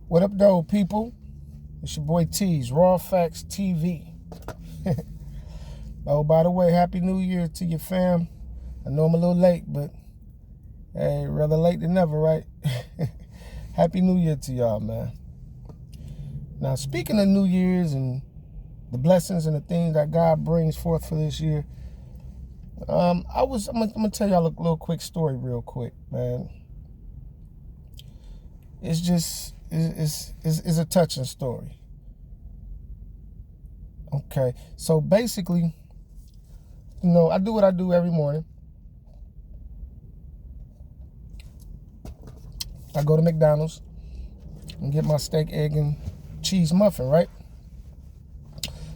What up, though, people? It's your boy T's, Raw Facts TV. Oh, by the way, Happy New Year to your fam. I know I'm a little late, but hey, rather late than never, right? Happy New Year to y'all, man. Now, speaking of New Year's and the blessings and the things that God brings forth for this year, I'm gonna tell y'all a little quick story, real quick, man. It's just it's a touching story. Okay, so basically, I do what I do every morning. I go to McDonald's and get my steak, egg, and cheese muffin, right?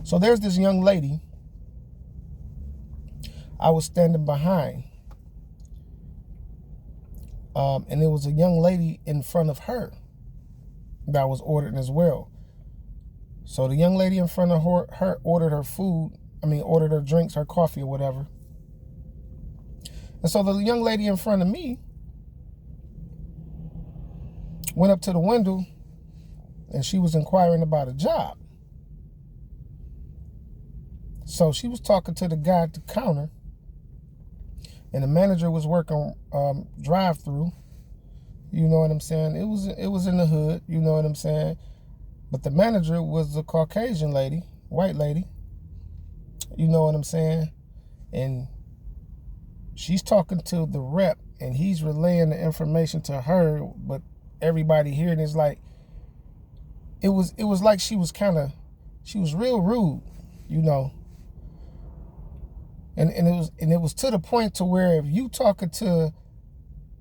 So there's this young lady I was standing behind. And there was a young lady in front of her that was ordering as well. So the young lady in front of her ordered her food, ordered her drinks, her coffee or whatever. And so the young lady in front of me went up to the window and she was inquiring about a job. So she was talking to the guy at the counter, and the manager was working drive-through. You know what I'm saying? It was in the hood, you know what I'm saying? But the manager was a Caucasian lady, white lady. You know what I'm saying? And she's talking to the rep, and he's relaying the information to her, but everybody hearing is like, it was like she was real rude, you know. And it was to the point to where if you talking to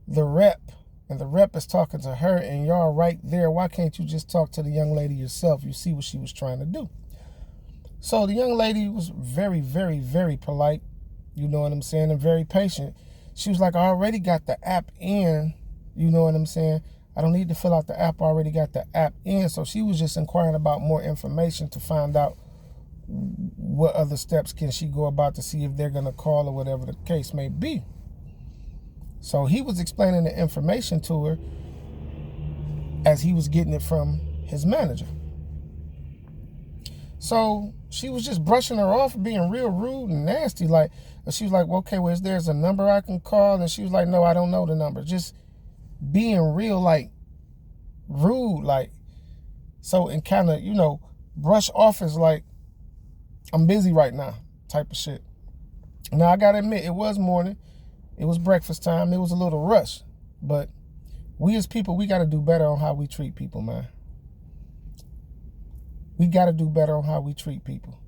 the rep and the rep is talking to her and y'all right there, why can't you just talk to the young lady yourself? You see what she was trying to do. So the young lady was very, very, very polite, you know what I'm saying, and very patient. She was like, I already got the app in, you know what I'm saying? I don't need to fill out the app, I already got the app in. So she was just inquiring about more information to find out what other steps can she go about to see if they're going to call or whatever the case may be. So he was explaining the information to her as he was getting it from his manager. So she was just brushing her off, being real rude and nasty. Like, she was like, well, okay, well, there's a number I can call? And she was like, no, I don't know the number. Just being real, like, rude, like, so, and kind of, brush off is like, I'm busy right now type of shit. Now, I got to admit, it was morning. It was breakfast time. It was a little rush. But we as people, we got to do better on how we treat people, man. We got to do better on how we treat people.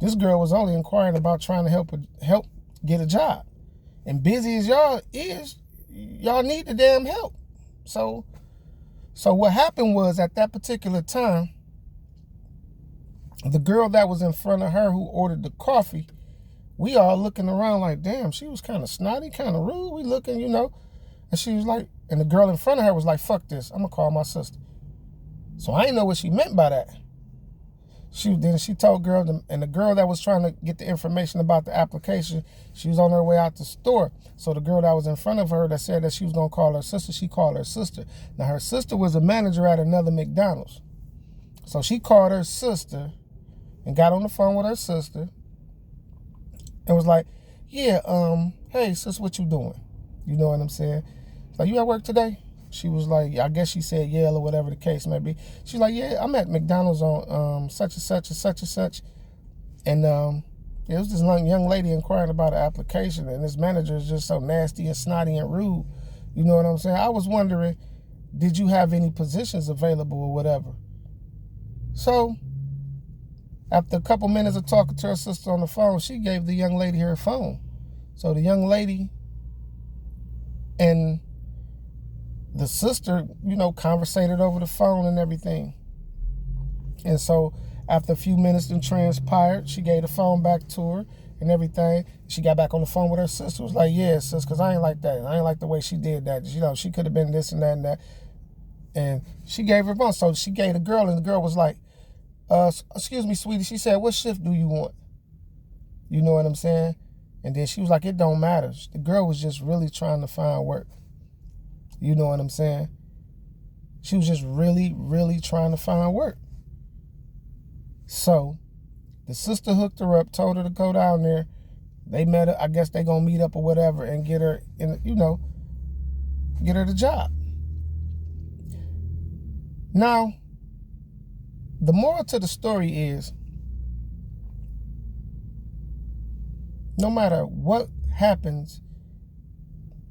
This girl was only inquiring about trying to help get a job. And busy as y'all is, y'all need the damn help. So what happened was, at that particular time, the girl that was in front of her who ordered the coffee, we all looking around like, damn, she was kind of snotty, kind of rude. We looking, And she was like, and the girl in front of her was like, fuck this, I'm going to call my sister. So I didn't know what she meant by that. She told girl, and the girl that was trying to get the information about the application, she was on her way out the store. So the girl that was in front of her that said that she was going to call her sister, she called her sister. Now, her sister was a manager at another McDonald's. So she called her sister and got on the phone with her sister and was like, yeah, hey, sis, what you doing? You know what I'm saying? Like, you at work today? She was like, I guess she said yeah or whatever the case may be. She's like, yeah, I'm at McDonald's on such and such and such and such. And it was this young lady inquiring about an application, and this manager is just so nasty and snotty and rude. You know what I'm saying? I was wondering, did you have any positions available or whatever? So after a couple minutes of talking to her sister on the phone, she gave the young lady her phone. So the young lady and the sister, conversated over the phone and everything. And so after a few minutes then transpired, she gave the phone back to her and everything. She got back on the phone with her sister. Was like, yeah, sis, because I ain't like that. I ain't like the way she did that. She could have been this and that and that. And she gave her phone. So she gave the girl, and the girl was like, excuse me, sweetie. She said, what shift do you want? You know what I'm saying? And then she was like, it don't matter. The girl was just really trying to find work. You know what I'm saying? She was just really, really trying to find work. So the sister hooked her up, told her to go down there. They met her. I guess they gonna meet up or whatever and get her in, get her the job. Now, the moral to the story is, no matter what happens,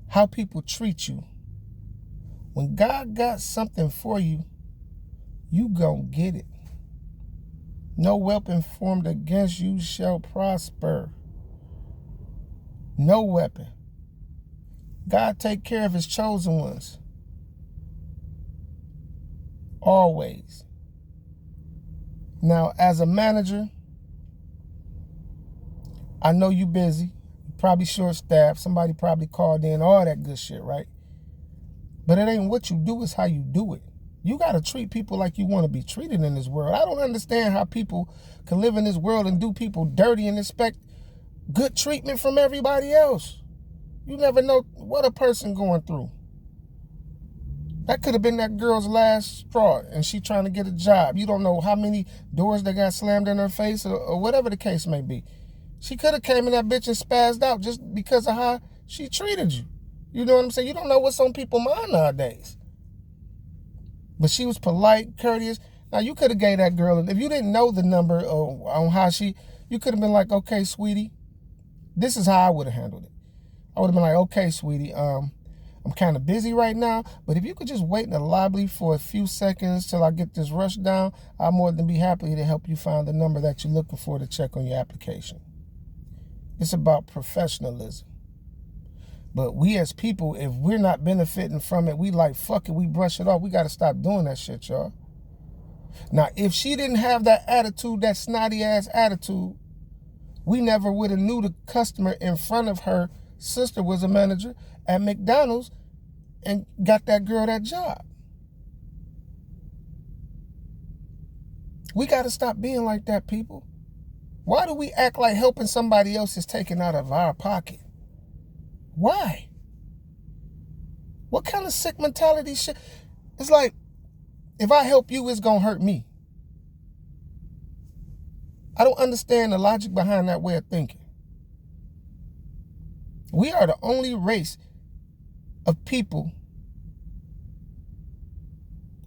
how people treat you, when God got something for you, you gonna get it. No weapon formed against you shall prosper. No weapon. God take care of his chosen ones. Always. Now, as a manager, I know you busy. You probably short-staffed. Somebody probably called in, all that good shit, right? But it ain't what you do, it's how you do it. You got to treat people like you want to be treated in this world. I don't understand how people can live in this world and do people dirty and expect good treatment from everybody else. You never know what a person going through. That could have been that girl's last straw, and she trying to get a job. You don't know how many doors that got slammed in her face or whatever the case may be. She could have came in that bitch and spazzed out just because of how she treated you. You know what I'm saying? You don't know what's on people's mind nowadays. But she was polite, courteous. Now, you could have gave that girl, if you didn't know the number on how you could have been like, okay, sweetie, this is how I would have handled it. I would have been like, okay, sweetie, I'm kind of busy right now, but if you could just wait in the lobby for a few seconds till I get this rush down, I'll more than be happy to help you find the number that you're looking for to check on your application. It's about professionalism. But we as people, if we're not benefiting from it, we like, fuck it, we brush it off. We got to stop doing that shit, y'all. Now, if she didn't have that attitude, that snotty-ass attitude, we never would have knew the customer in front of her sister was a manager at McDonald's and got that girl that job. We got to stop being like that, people. Why do we act like helping somebody else is taken out of our pocket? Why? What kind of sick mentality shit? It's like, if I help you, it's going to hurt me. I don't understand the logic behind that way of thinking. We are the only race of people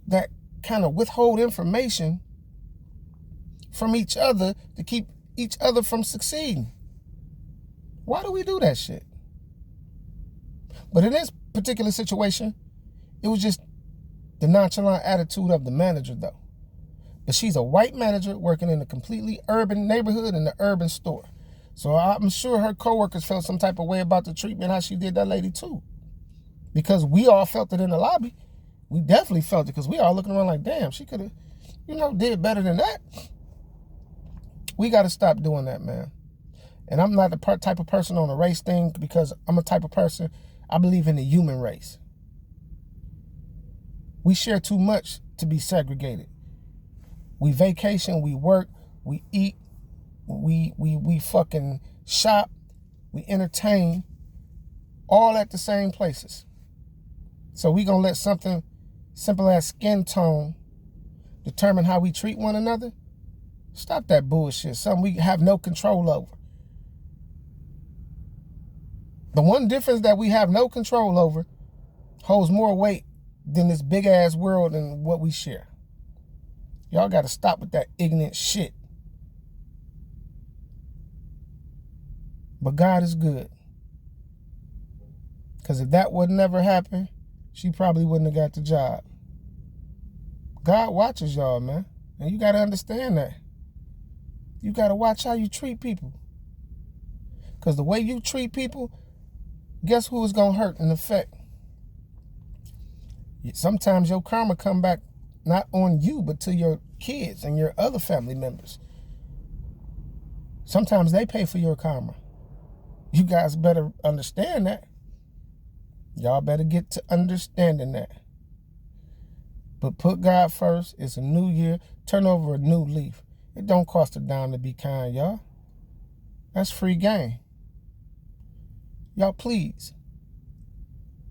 that kind of withhold information from each other to keep each other from succeeding. Why do we do that shit? But in this particular situation, it was just the nonchalant attitude of the manager, though. But she's a white manager working in a completely urban neighborhood in the urban store. So I'm sure her coworkers felt some type of way about the treatment, how she did that lady too. Because we all felt it in the lobby. We definitely felt it because we all looking around like, damn, she could have, did better than that. We got to stop doing that, man. And I'm not the type of person on a race thing because I'm a type of person, I believe in the human race. We share too much to be segregated. We vacation, we work, we eat, we fucking shop, we entertain, all at the same places. So we gonna let something simple as skin tone determine how we treat one another? Stop that bullshit. Something we have no control over. The one difference that we have no control over holds more weight than this big ass world and what we share. Y'all got to stop with that ignorant shit. But God is good. Because if that would never happen, she probably wouldn't have got the job. God watches y'all, man. And you got to understand that. You got to watch how you treat people. Because the way you treat people, guess who is going to hurt and affect? Sometimes your karma come back not on you, but to your kids and your other family members. Sometimes they pay for your karma. You guys better understand that. Y'all better get to understanding that. But put God first. It's a new year. Turn over a new leaf. It don't cost a dime to be kind, y'all. That's free game. Y'all please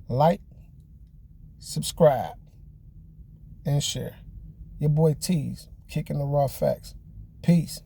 like, subscribe. and share. Your boy Tease, kicking the raw facts. Peace.